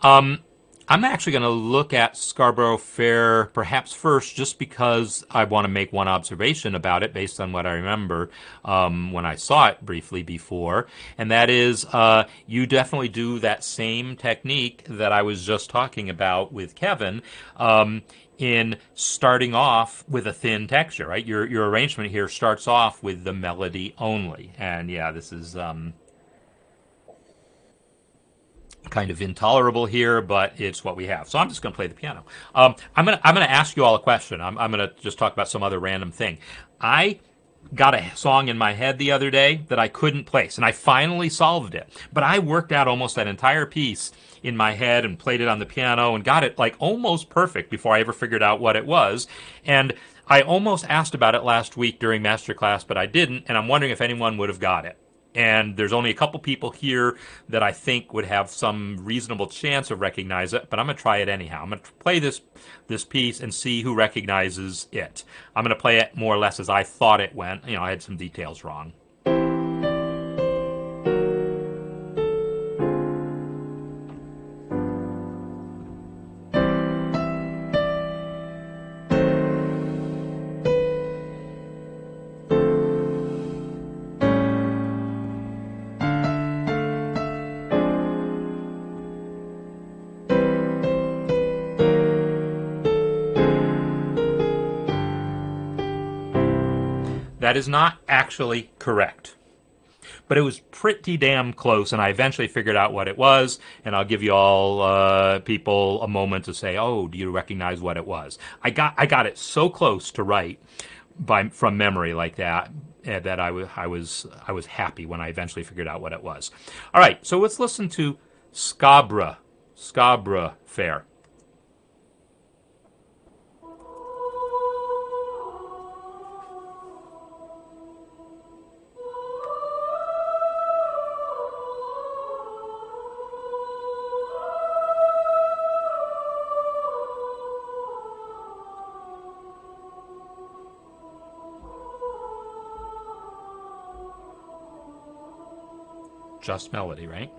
S1: I'm actually going to look at Scarborough Fair perhaps first just because I want to make one observation about it based on what I remember when I saw it briefly before, and that is you definitely do that same technique that I was just talking about with Kevin in starting off with a thin texture, right? Your arrangement here starts off with the melody only, and yeah, this is kind of intolerable here, but it's what we have. So I'm just going to play the piano. I'm going to ask you all a question. I'm going to just talk about some other random thing. I got a song in my head the other day that I couldn't place, and I finally solved it. But I worked out almost that entire piece in my head and played it on the piano and got it like almost perfect before I ever figured out what it was. And I almost asked about it last week during masterclass, but I didn't, and I'm wondering if anyone would have got it. And there's only a couple people here that I think would have some reasonable chance of recognize it, but I'm going to try it anyhow. I'm going to play this piece and see who recognizes it. I'm going to play it more or less as I thought it went. I had some details wrong. That is not actually correct. But it was pretty damn close, and I eventually figured out what it was, and I'll give you all people a moment to say, oh, do you recognize what it was? I got it so close to right from memory like that that I was happy when I eventually figured out what it was. All right, so let's listen to Scarborough Fair. Just melody, right?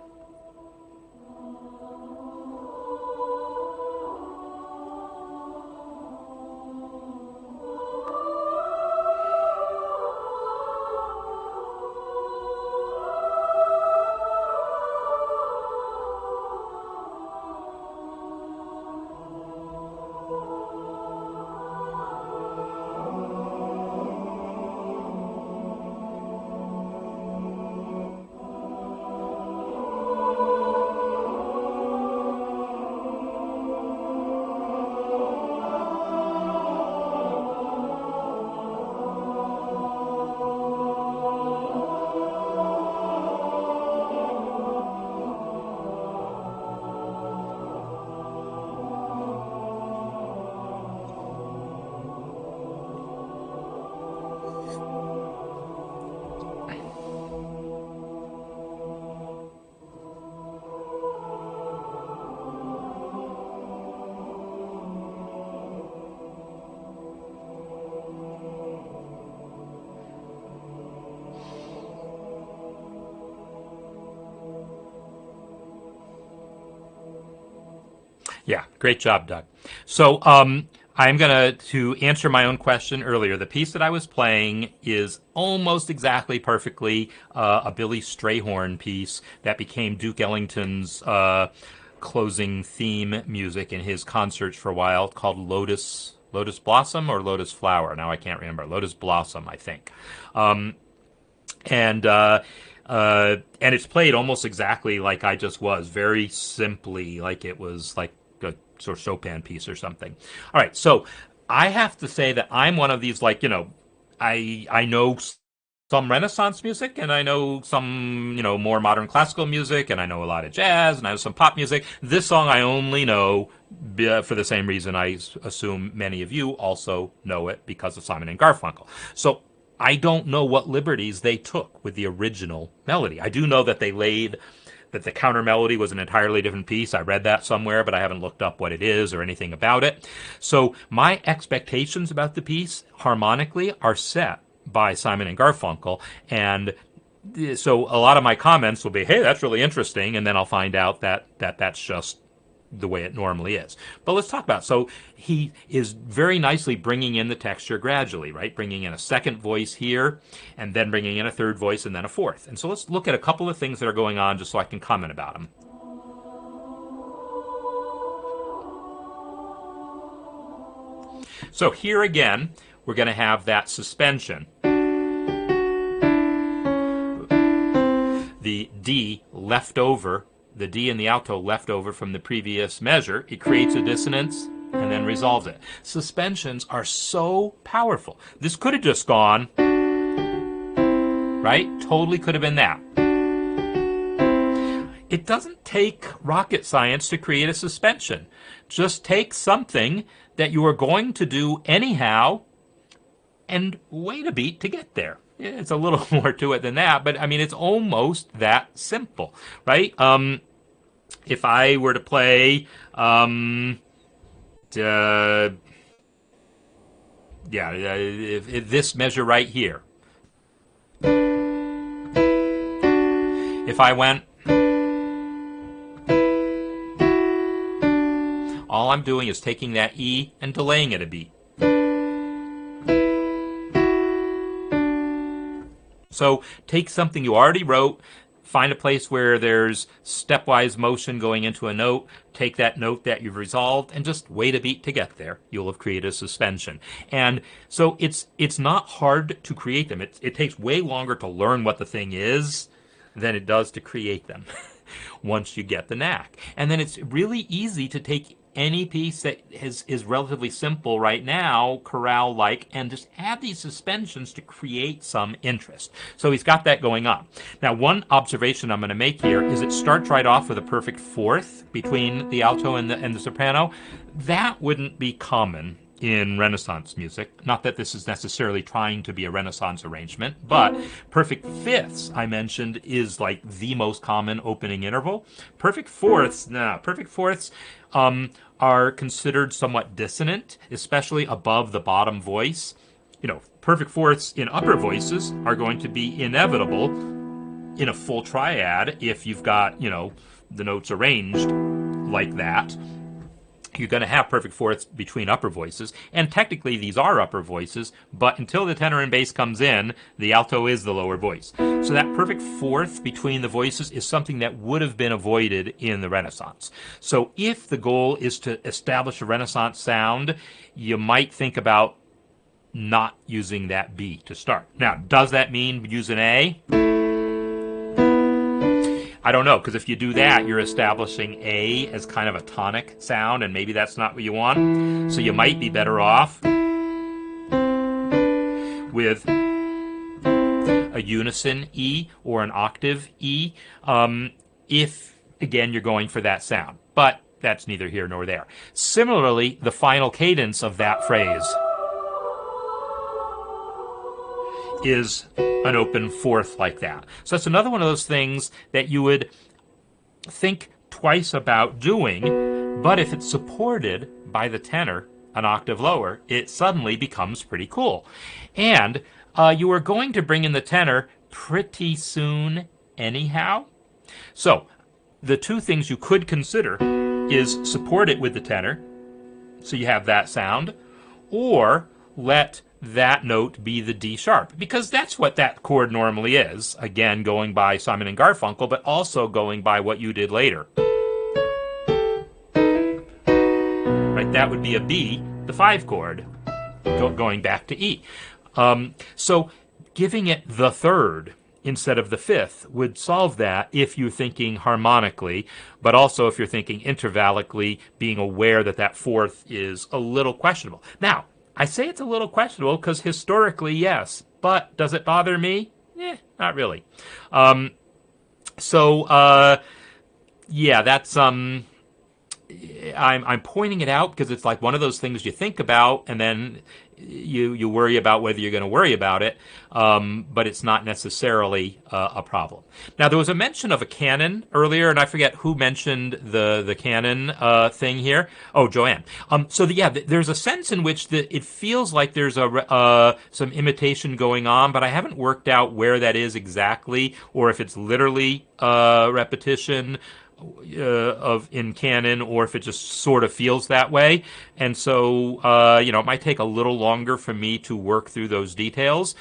S1: Yeah, great job, Doug. So I'm going to answer my own question earlier. The piece that I was playing is almost exactly perfectly a Billy Strayhorn piece that became Duke Ellington's closing theme music in his concerts for a while, called Lotus Blossom or Lotus Flower. Now I can't remember. Lotus Blossom, I think. And it's played almost exactly like I just was, very simply, like it was like a sort of Chopin piece or something. All right, so I have to say that I'm one of these, like, I know some Renaissance music, and I know some, more modern classical music, and I know a lot of jazz, and I know some pop music. This song I only know for the same reason I assume many of you also know it, because of Simon and Garfunkel. So I don't know what liberties they took with the original melody. I do know that that the counter melody was an entirely different piece. I read that somewhere, but I haven't looked up what it is or anything about it. So my expectations about the piece harmonically are set by Simon and Garfunkel, and so a lot of my comments will be, hey, that's really interesting, and then I'll find out that that's just the way it normally is. But let's talk about it. So he is very nicely bringing in the texture gradually, right? Bringing in a second voice here, and then bringing in a third voice, and then a fourth. And so let's look at a couple of things that are going on just so I can comment about them. So here again, we're going to have that suspension. The D left over, the D and the alto left over from the previous measure. It creates a dissonance and then resolves it. Suspensions are so powerful. This could have just gone, right? Totally could have been that. It doesn't take rocket science to create a suspension. Just take something that you are going to do anyhow and wait a beat to get there. It's a little more to it than that, but I mean, it's almost that simple, right? If I were to play, if this measure right here, if I went, all I'm doing is taking that E and delaying it a beat. So take something you already wrote, find a place where there's stepwise motion going into a note, take that note that you've resolved, and just wait a beat to get there. You'll have created a suspension. And so it's not hard to create them. It takes way longer to learn what the thing is than it does to create them once you get the knack. And then it's really easy to take any piece that is relatively simple right now, chorale-like, and just add these suspensions to create some interest. So he's got that going on. Now, one observation I'm going to make here is it starts right off with a perfect fourth between the alto and the soprano. That wouldn't be common in Renaissance music. Not that this is necessarily trying to be a Renaissance arrangement, but perfect fifths, I mentioned, is like the most common opening interval. Perfect fourths are considered somewhat dissonant, especially above the bottom voice. Perfect fourths in upper voices are going to be inevitable in a full triad if you've got, the notes arranged like that. You're going to have perfect fourths between upper voices, and technically these are upper voices, but until the tenor and bass comes in, the alto is the lower voice. So that perfect fourth between the voices is something that would have been avoided in the Renaissance. So if the goal is to establish a Renaissance sound, you might think about not using that B to start. Now, does that mean use an A? I don't know, because if you do that, you're establishing A as kind of a tonic sound, and maybe that's not what you want. So you might be better off with a unison E or an octave E, if, again, you're going for that sound. But that's neither here nor there. Similarly, the final cadence of that phrase is an open fourth like that. So that's another one of those things that you would think twice about doing, but if it's supported by the tenor an octave lower, it suddenly becomes pretty cool. And you are going to bring in the tenor pretty soon anyhow. So the two things you could consider is support it with the tenor, so you have that sound, or let that note be the D sharp, because that's what that chord normally is. Again, going by Simon and Garfunkel, but also going by what you did later. Right, that would be a B, the 5 chord, going back to E. So giving it the 3rd instead of the 5th would solve that if you're thinking harmonically, but also if you're thinking intervallically, being aware that that 4th is a little questionable. Now, I say it's a little questionable because historically, yes, but does it bother me? Not really. Yeah, that's I'm pointing it out because it's like one of those things you think about and then you worry about whether you're going to worry about it, but it's not necessarily a problem. Now, there was a mention of a canon earlier, and I forget who mentioned the canon thing here. Oh, Joanne. There's a sense in which it feels like there's some imitation going on, but I haven't worked out where that is exactly, or if it's literally repetition in canon, or if it just sort of feels that way. And so, it might take a little longer for me to work through those details.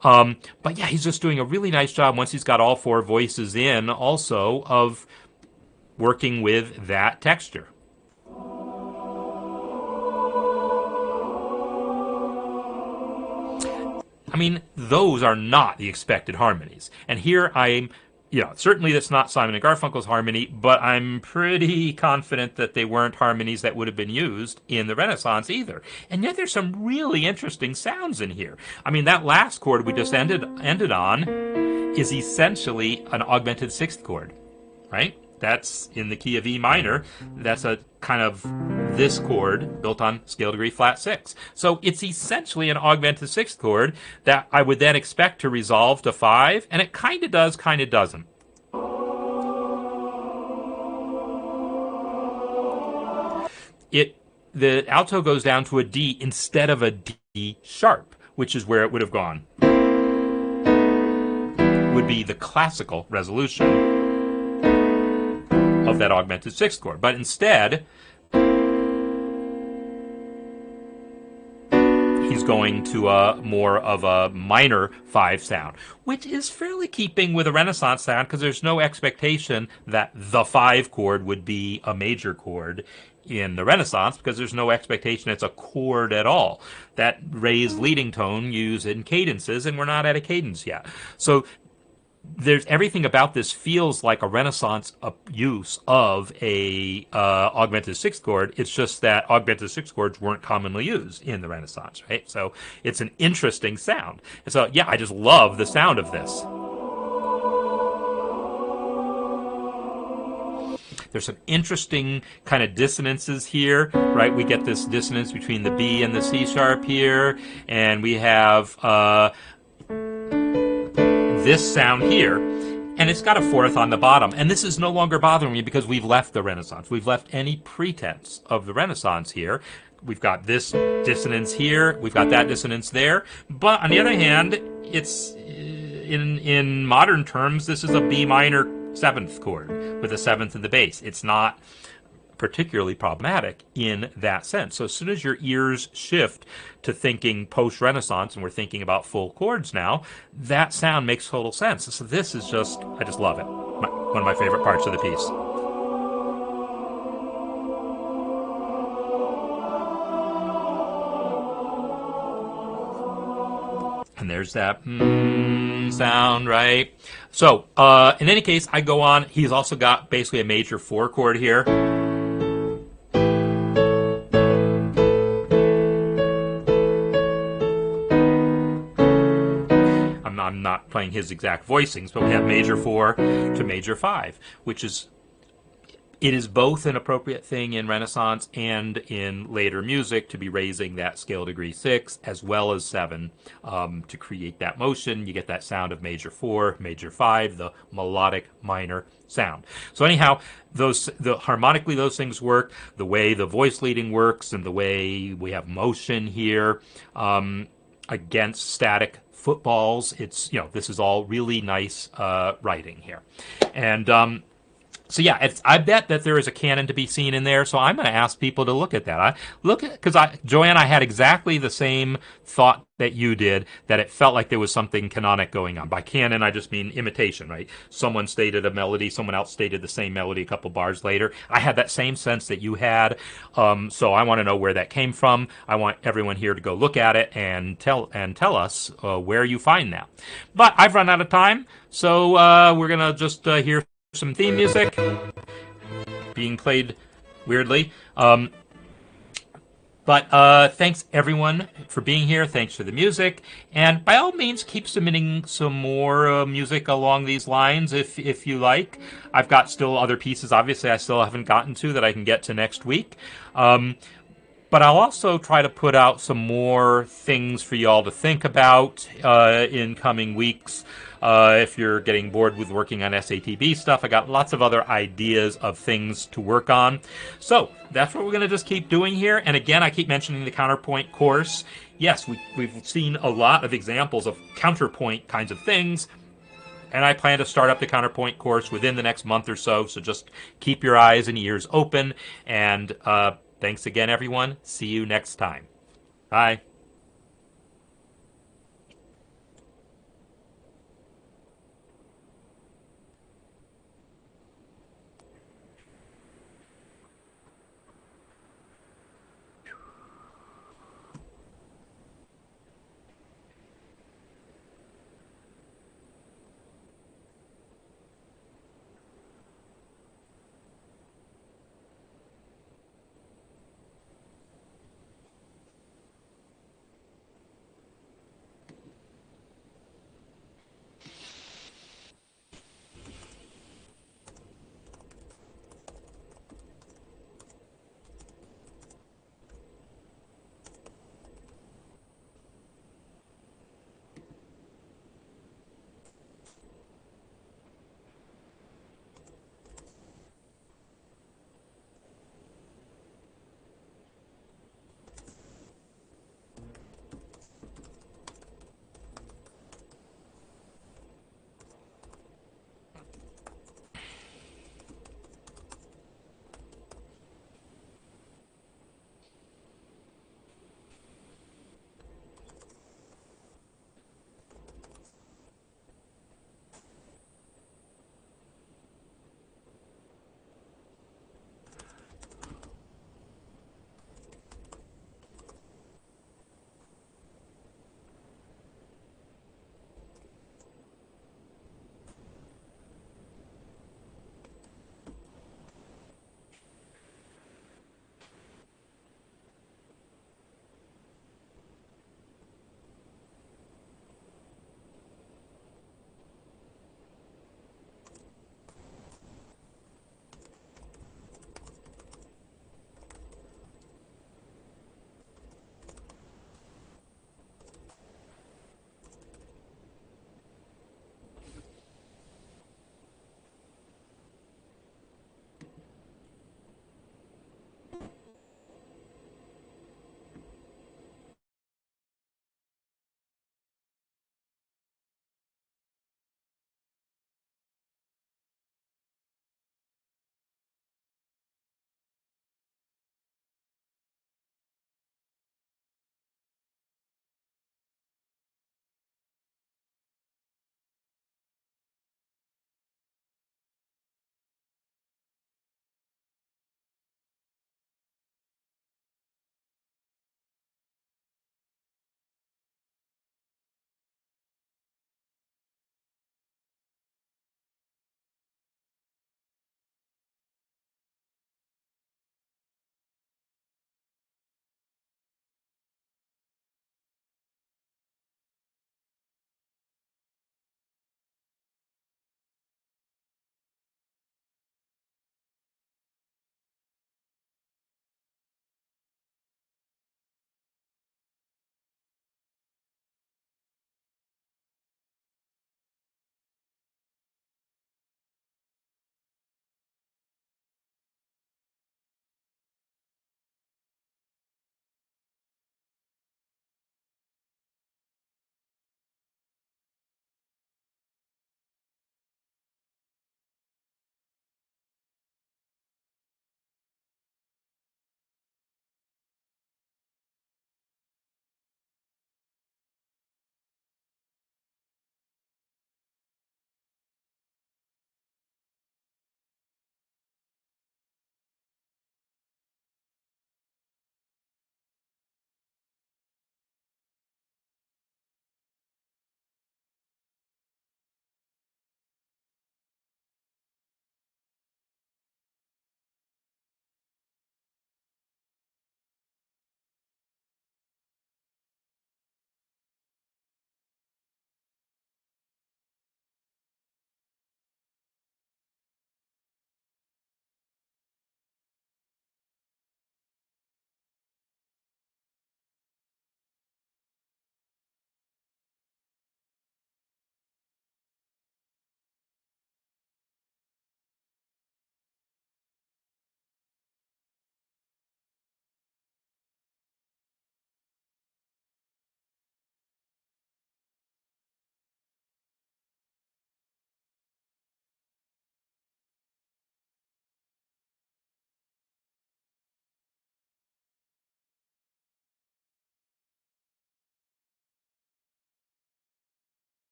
S1: But yeah, he's just doing a really nice job once he's got all 4 voices in, also, of working with that texture. I mean, those are not the expected harmonies. And here certainly that's not Simon and Garfunkel's harmony, but I'm pretty confident that they weren't harmonies that would have been used in the Renaissance either. And yet there's some really interesting sounds in here. I mean, that last chord we just ended on is essentially an augmented 6th chord, right? That's in the key of E minor. That's a kind of this chord built on scale degree flat 6. So it's essentially an augmented 6th chord that I would then expect to resolve to 5, and it kind of does, kind of doesn't. The alto goes down to a D instead of a D sharp, which is where it would have gone. Would be the classical resolution of that augmented 6th chord. But instead, he's going to more of a minor 5 sound, which is fairly keeping with a Renaissance sound because there's no expectation that the 5 chord would be a major chord in the Renaissance, because there's no expectation it's a chord at all. That raised leading tone used in cadences, and we're not at a cadence yet. So there's everything about this feels like a Renaissance use of a augmented 6th chord. It's just that augmented 6th chords weren't commonly used in the Renaissance, right? So it's an interesting sound. And so, yeah, I just love the sound of this. There's some interesting kind of dissonances here, right? We get this dissonance between the B and the C sharp here, and we have this sound here, and it's got a 4th on the bottom. And this is no longer bothering me because we've left the Renaissance. We've left any pretense of the Renaissance here. We've got this dissonance here. We've got that dissonance there. But on the other hand, it's in modern terms, this is a B minor 7th chord with a 7th in the bass. It's not particularly problematic in that sense. So as soon as your ears shift to thinking post-Renaissance, and we're thinking about full chords now, that sound makes total sense. So this is just, I just love it. One of my favorite parts of the piece. And there's that sound, right? So, in any case, I go on. He's also got basically a major 4 chord here. I'm not playing his exact voicings, but we have major 4 to major 5, which is, it is both an appropriate thing in Renaissance and in later music to be raising that scale degree 6 as well as 7 to create that motion. You get that sound of major 4, major 5, the melodic minor sound. So anyhow, harmonically those things work, the way the voice leading works and the way we have motion here against static footballs. It's, this is all really nice writing here. And So yeah, I bet that there is a canon to be seen in there. So I'm going to ask people to look at that. I look at because Joanne, I had exactly the same thought that you did. That it felt like there was something canonic going on. By canon, I just mean imitation, right? Someone stated a melody, someone else stated the same melody a couple bars later. I had that same sense that you had. So I want to know where that came from. I want everyone here to go look at it and tell us where you find that. But I've run out of time, so we're gonna just hear some theme music being played weirdly. But thanks everyone for being here. Thanks for the music, and by all means, keep submitting some more music along these lines if you like. I've got still other pieces. Obviously, I still haven't gotten to that I can get to next week. But I'll also try to put out some more things for y'all to think about in coming weeks. If you're getting bored with working on SATB stuff, I got lots of other ideas of things to work on. So that's what we're going to just keep doing here. And again, I keep mentioning the counterpoint course. Yes, we've seen a lot of examples of counterpoint kinds of things. And I plan to start up the counterpoint course within the next month or so. So just keep your eyes and ears open. And thanks again, everyone. See you next time. Bye.